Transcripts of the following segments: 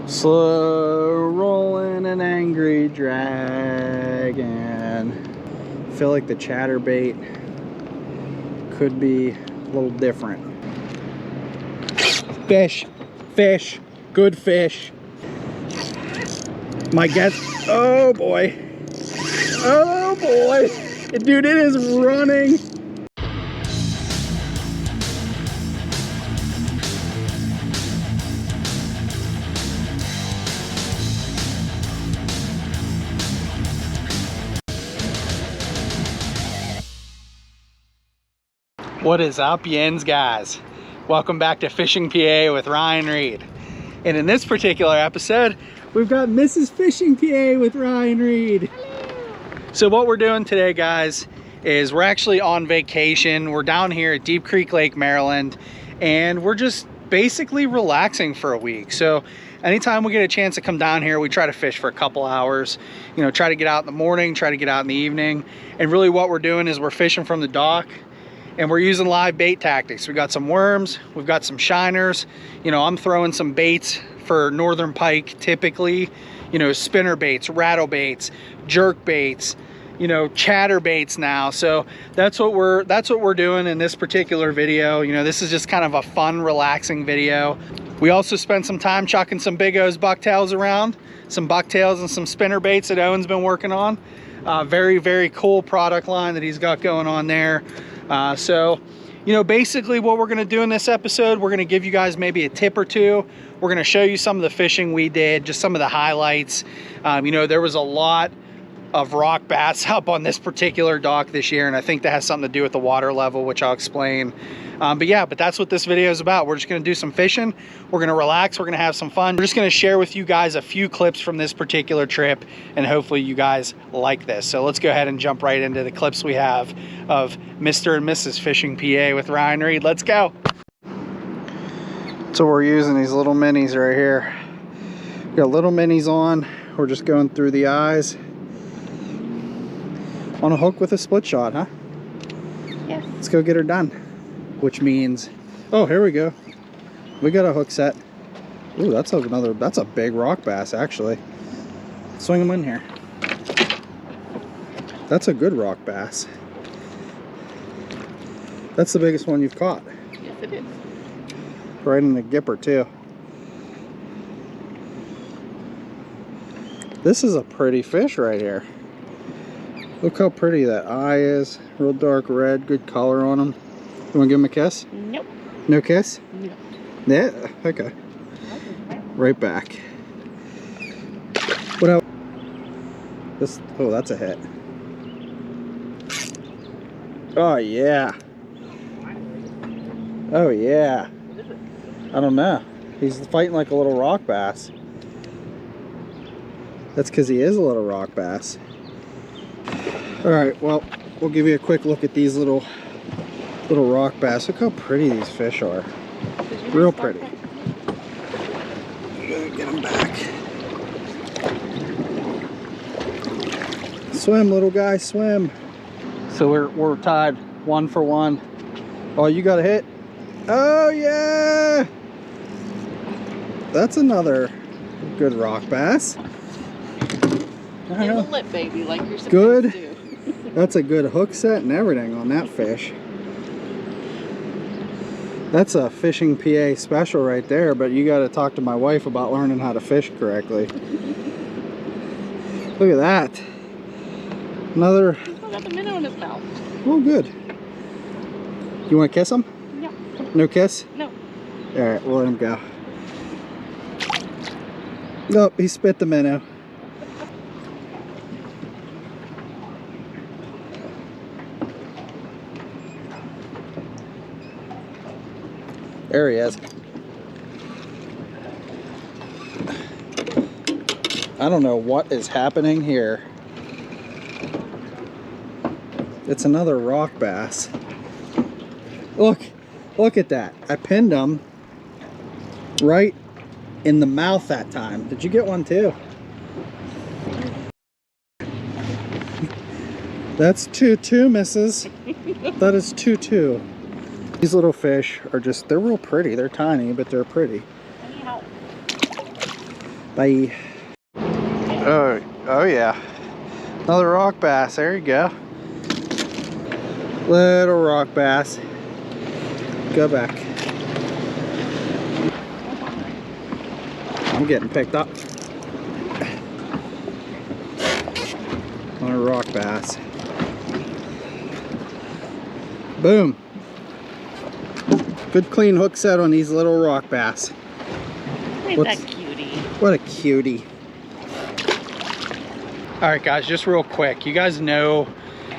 Slow rolling an angry dragon. I feel like the chatterbait could be a little different. Fish, fish, good fish. My guess, oh boy. Oh boy. Dude, it is running. What is up, Yens guys? Welcome back to Fishing PA with Ryan Reed. And in this particular episode, we've got Mrs. Fishing PA with Ryan Reed. Hello. So what we're doing today, guys, is we're actually on vacation. We're down here at Deep Creek Lake, Maryland, and we're just basically relaxing for a week. So anytime we get a chance to come down here, we try to fish for a couple hours, you know, try to get out in the morning, try to get out in the evening. And really what we're doing is we're fishing from the dock. And we're using live bait tactics. We got some worms, we've got some shiners. You know, I'm throwing some baits for northern pike typically. You know, spinner baits, rattle baits, jerk baits, you know, chatter baits now. So that's what we're doing in this particular video. You know, this is just kind of a fun, relaxing video. We also spent some time chucking some Big O's bucktails around, some bucktails and some spinner baits that Owen's been working on. Very, very cool product line that he's got going on there. So, you know, basically what we're going to do in this episode, we're going to give you guys maybe a tip or two. We're going to show you some of the fishing we did, just some of the highlights. You know, there was a lot of rock bass up on this particular dock this year, and I think that has something to do with the water level, which I'll explain. But that's what this video is about. We're just going to do some fishing. We're going to relax. We're going to have some fun. We're just going to share with you guys a few clips from this particular trip, and hopefully you guys like this. So let's go ahead and jump right into the clips we have of Mr. and Mrs. Fishing PA with Ryan Reed. Let's go. So we're using these little minis right here. We got little minis on. We're just going through the eyes on a hook with a split shot, huh? Yes. Let's go get her done. Which means, oh, here we go. We got a hook set. Ooh, that's a big rock bass, actually. Swing them in here. That's a good rock bass. That's the biggest one you've caught. Yes, it is. Right in the gipper, too. This is a pretty fish right here. Look how pretty that eye is. Real dark red, good color on him. You want to give him a kiss? Nope. No kiss? No. Yeah? Okay. Right back. What else? This, oh, that's a hit. Oh, yeah. Oh, yeah. I don't know. He's fighting like a little rock bass. That's because he is a little rock bass. Alright, well, we'll give you a quick look at these little rock bass. Look how pretty these fish are. Real pretty. Get them back. Swim, little guy, swim. So we're tied 1 for 1. Oh, you got a hit? Oh yeah! That's another good rock bass. Give a lip, baby, like you're supposed good. to. That's a good hook set and everything on that fish. That's a Fishing PA special right there, but you got to talk to my wife about learning how to fish correctly. Look at that. Another. He's still got the minnow in his mouth. Oh, good. You want to kiss him? No. No kiss? No. All right, we'll let him go. Nope, he spit the minnow. There he is. I don't know what is happening here. It's another rock bass. Look at that. I pinned him right in the mouth that time. Did you get one too? That's 2-2, missus. That is 2-2. These little fish are just, they're real pretty. They're tiny, but they're pretty. Bye. Oh yeah. Another rock bass. There you go. Little rock bass. Go back. I'm getting picked up. On a rock bass. Boom. Good clean hook set on these little rock bass. Ain't that cutie? What a cutie. All right guys, just real quick. You guys know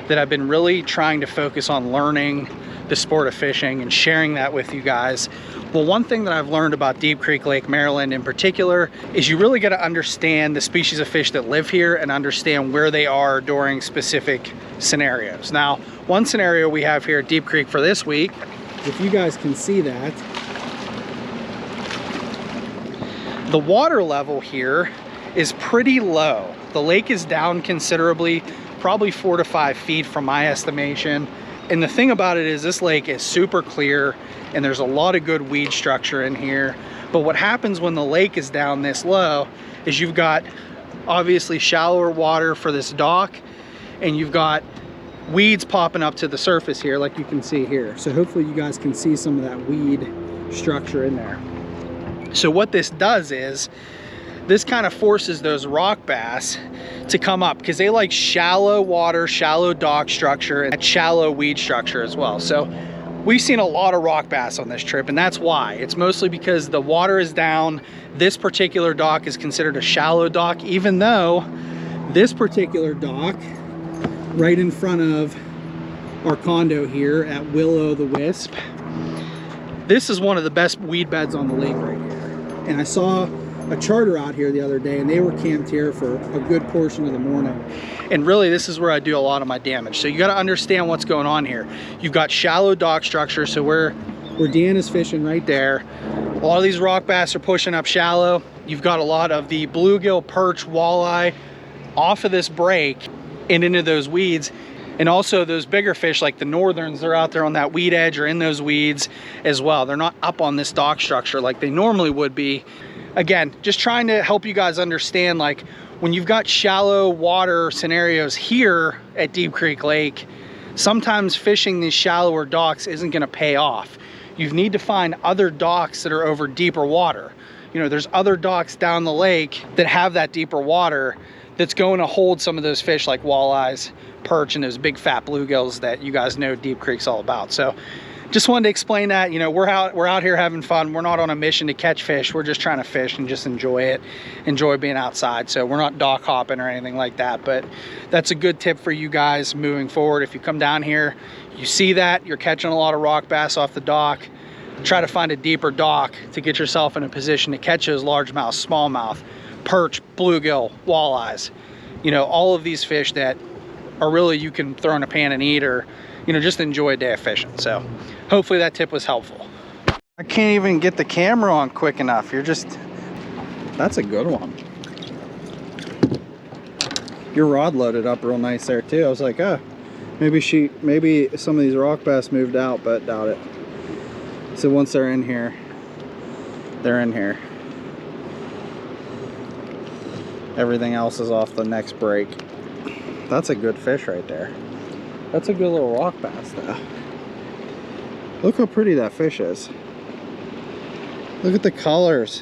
that I've been really trying to focus on learning the sport of fishing and sharing that with you guys. Well, one thing that I've learned about Deep Creek Lake, Maryland in particular, is you really got to understand the species of fish that live here and understand where they are during specific scenarios. Now, one scenario we have here at Deep Creek for this week, if you guys can see that, the water level here is pretty low. The lake is down considerably, probably 4 to 5 feet from my estimation. And the thing about it is this lake is super clear and there's a lot of good weed structure in here. But what happens when the lake is down this low is you've got obviously shallower water for this dock and you've got weeds popping up to the surface here like you can see here. So hopefully you guys can see some of that weed structure in there. So what this does is this kind of forces those rock bass to come up because they like shallow water, shallow dock structure, and shallow weed structure as well. So we've seen a lot of rock bass on this trip, and that's why. It's mostly because the water is down. This particular dock is considered a shallow dock, even though this particular dock right in front of our condo here at Willow the Wisp, this is one of the best weed beds on the lake right here. And I saw a charter out here the other day and they were camped here for a good portion of the morning. And really this is where I do a lot of my damage. So you got to understand what's going on here. You've got shallow dock structure, so where Deanna's fishing right there, a lot of these rock bass are pushing up shallow. You've got a lot of the bluegill, perch, walleye off of this break and into those weeds. And also those bigger fish like the northerns, they're out there on that weed edge or in those weeds as well. They're not up on this dock structure like they normally would be. Again, just trying to help you guys understand, like when you've got shallow water scenarios here at Deep Creek Lake, sometimes fishing these shallower docks isn't gonna pay off. You need to find other docks that are over deeper water. You know, there's other docks down the lake that have that deeper water that's going to hold some of those fish like walleyes, perch, and those big fat bluegills that you guys know Deep Creek's all about. So just wanted to explain that. You know, we're out here having fun. We're not on a mission to catch fish. We're just trying to fish and just enjoy it, enjoy being outside. So we're not dock hopping or anything like that, but that's a good tip for you guys moving forward. If you come down here, you see that you're catching a lot of rock bass off the dock, try to find a deeper dock to get yourself in a position to catch those largemouth, smallmouth, perch, bluegill, walleyes, you know, all of these fish that are really you can throw in a pan and eat, or you know, just enjoy a day of fishing. So hopefully that tip was helpful. I can't even get the camera on quick enough. That's a good one. Your rod loaded up real nice there too. I was like, oh, maybe some of these rock bass moved out, but doubt it. So once they're in here, they're in here. Everything else is off the next break. That's a good fish right there. That's a good little rock bass though. Look how pretty that fish is. Look at the colors.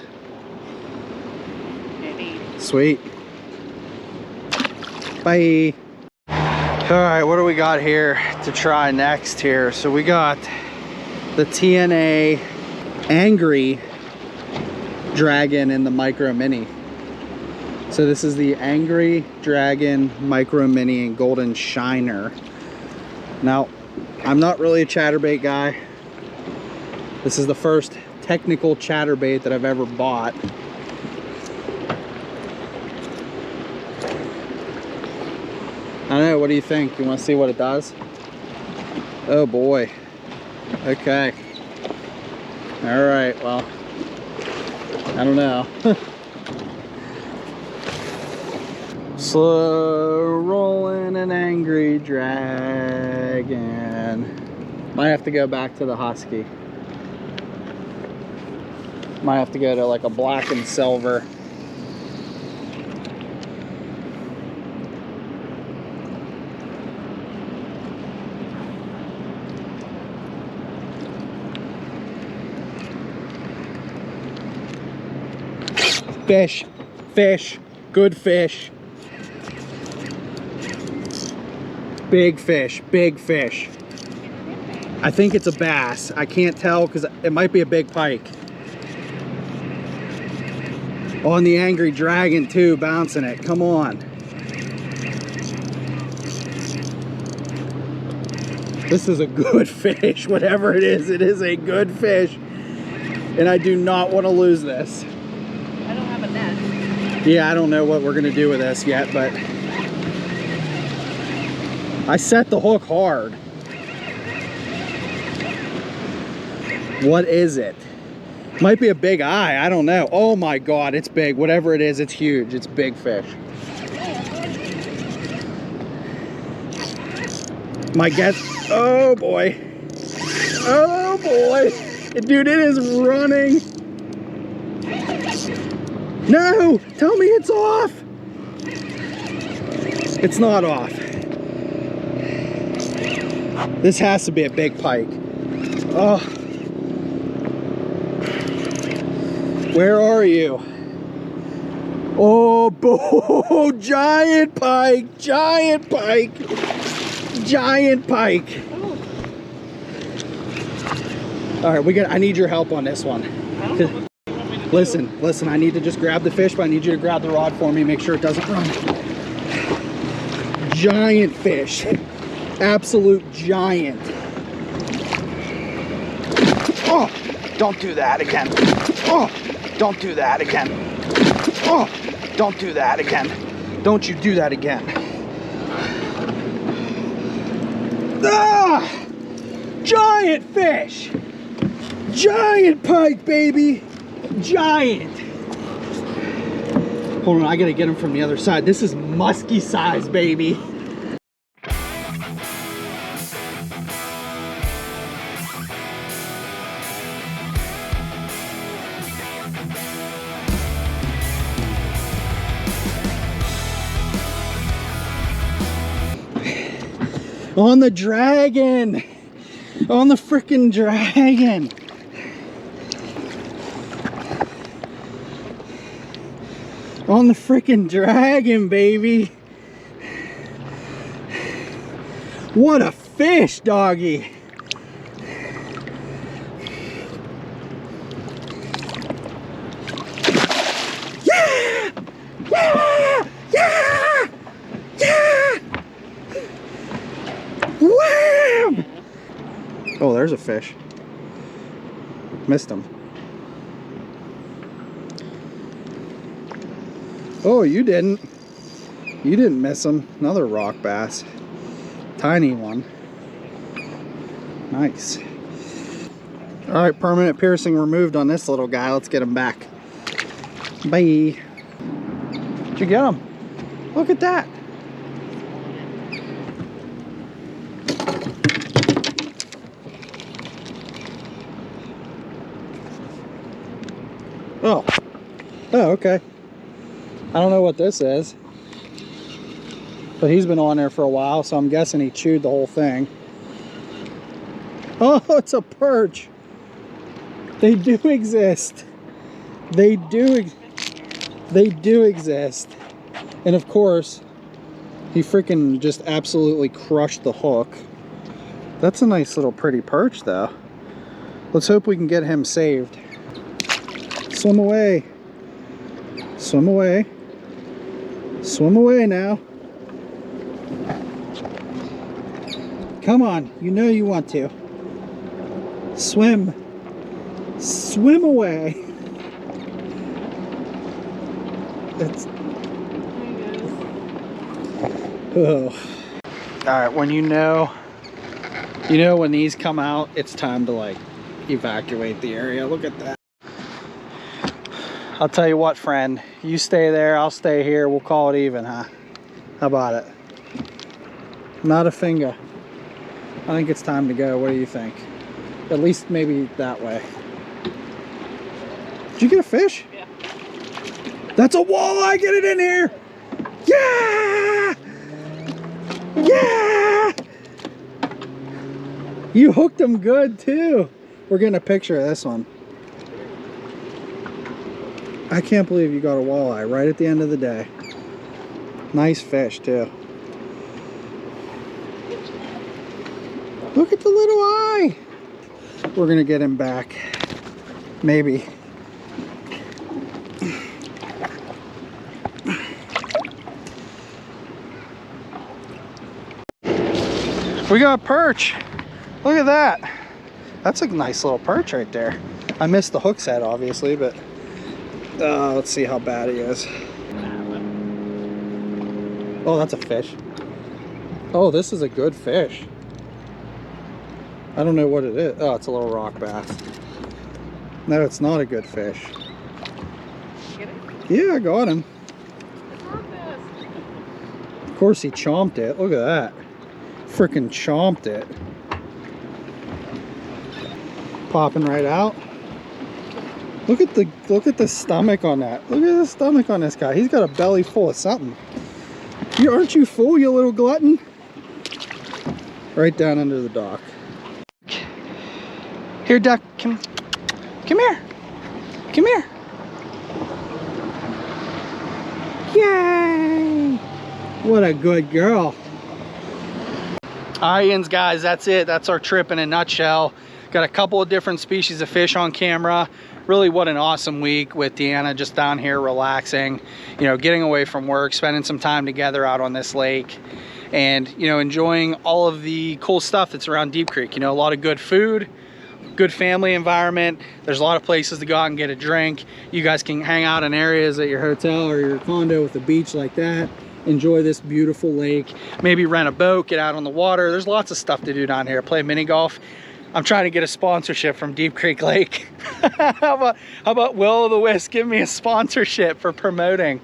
Sweet. Bye. All right, what do we got here to try next here? So we got the TNA Angry Dragon in the Micro Mini. So this is the Angry Dragon Micro Mini and Golden Shiner. Now, I'm not really a chatterbait guy. This is the first technical chatterbait that I've ever bought. I don't know, what do you think? You want to see what it does? Oh boy. Okay. All right, well, I don't know. Slow rolling an Angry Dragon. Might have to go back to the Husky. Might have to go to like a black and silver. Fish, fish, good fish. Big fish, big fish. I think it's a bass. I can't tell because it might be a big pike. On the angry dragon too, bouncing it. Come on. This is a good fish. Whatever it is a good fish. And I do not want to lose this. I don't have a net. Yeah, I don't know what we're gonna do with this yet, but I set the hook hard. What is it? Might be a big eye, I don't know. Oh my God, it's big. Whatever it is, it's huge. It's big fish. My guess, oh boy. Oh boy. Dude, it is running. No, tell me it's off. It's not off. This has to be a big pike. Oh. Where are you? Oh, giant pike, giant pike, giant pike. All right, I need your help on this one. Listen, I need to just grab the fish, but I need you to grab the rod for me, make sure it doesn't run. Giant fish, absolute giant. Oh, don't do that again. Oh, don't do that again. Oh, don't do that again. Don't you do that again. Ah, giant fish. Giant pike, baby. Giant. Hold on, I gotta get him from the other side. This is musky size, baby. On the dragon. On the freaking dragon. On the freaking dragon, baby. What a fish, doggy. Yeah! Yeah! Yeah! Yeah! Wham! Oh, there's a fish. Missed him. Oh, you didn't. You didn't miss him. Another rock bass. Tiny one. Nice. All right, permanent piercing removed on this little guy. Let's get him back. Bye. Did you get him? Look at that. Oh. Oh, okay. I don't know what this is, but he's been on there for a while, so I'm guessing he chewed the whole thing. Oh, it's a perch. They do exist. They do exist. And of course, he freaking just absolutely crushed the hook. That's a nice little pretty perch though. Let's hope we can get him saved. Swim away. Swim away. Swim away now. Come on, you know you want to. Swim. Swim away. That's... Oh. Alright, when you know when these come out, it's time to like evacuate the area. Look at that. I'll tell you what, friend, you stay there, I'll stay here, we'll call it even, huh? How about it? Not a finger. I think it's time to go. What do you think? At least maybe that way. Did you get a fish? Yeah. That's a walleye, get it in here! Yeah! Yeah! You hooked him good too. We're getting a picture of this one. I can't believe you got a walleye right at the end of the day. Nice fish too. Look at the little eye. We're gonna get him back. Maybe. We got perch. Look at that. That's a nice little perch right there. I missed the hook set obviously, but let's see how bad he is. Oh, that's a fish. Oh, this is a good fish. I don't know what it is. Oh, it's a little rock bass. No, it's not a good fish. Get it? Yeah, I got him. It's rock bass. Of course he chomped it. Look at that. Freaking chomped it. Popping right out. Look at the stomach on that. Look at the stomach on this guy. He's got a belly full of something. Aren't you full, you little glutton? Right down under the dock. Here, duck. Come here. Come here. Yay! What a good girl. All right, Yins, guys, that's it. That's our trip in a nutshell. Got a couple of different species of fish on camera. Really, what an awesome week with Deanna just down here relaxing, you know, getting away from work, spending some time together out on this lake, and, you know, enjoying all of the cool stuff that's around Deep Creek. You know, a lot of good food, good family environment. There's a lot of places to go out and get a drink. You guys can hang out in areas at your hotel or your condo with a beach like that. Enjoy this beautiful lake. Maybe rent a boat, get out on the water. There's lots of stuff to do down here. Play mini golf. I'm trying to get a sponsorship from Deep Creek Lake. how about Will-O-The-Wisp give me a sponsorship for promoting?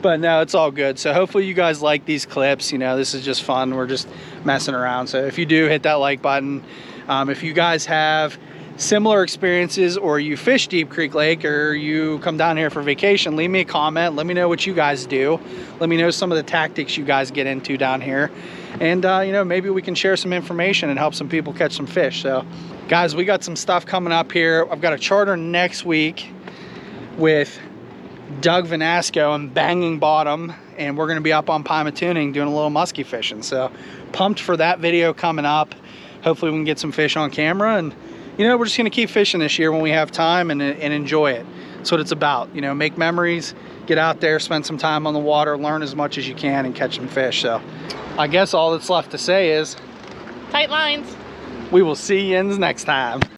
But no, it's all good. So hopefully you guys like these clips. You know, this is just fun. We're just messing around. So if you do, hit that like button. If you guys have similar experiences, or you fish Deep Creek Lake, or you come down here for vacation, leave me a comment. Let me know what you guys do. Let me know some of the tactics you guys get into down here. And you know, maybe we can share some information and help some people catch some fish. So guys, we got some stuff coming up here. I've got a charter next week with Doug Vanasco and Banging Bottom, and we're gonna be up on Pymatuning doing a little muskie fishing. So pumped for that video coming up. Hopefully we can get some fish on camera, and you know, we're just gonna keep fishing this year when we have time, and enjoy it. That's what it's about. You know, make memories, get out there, spend some time on the water, learn as much as you can, and catch some fish. So I guess all that's left to say is Tight lines. we will see you next time.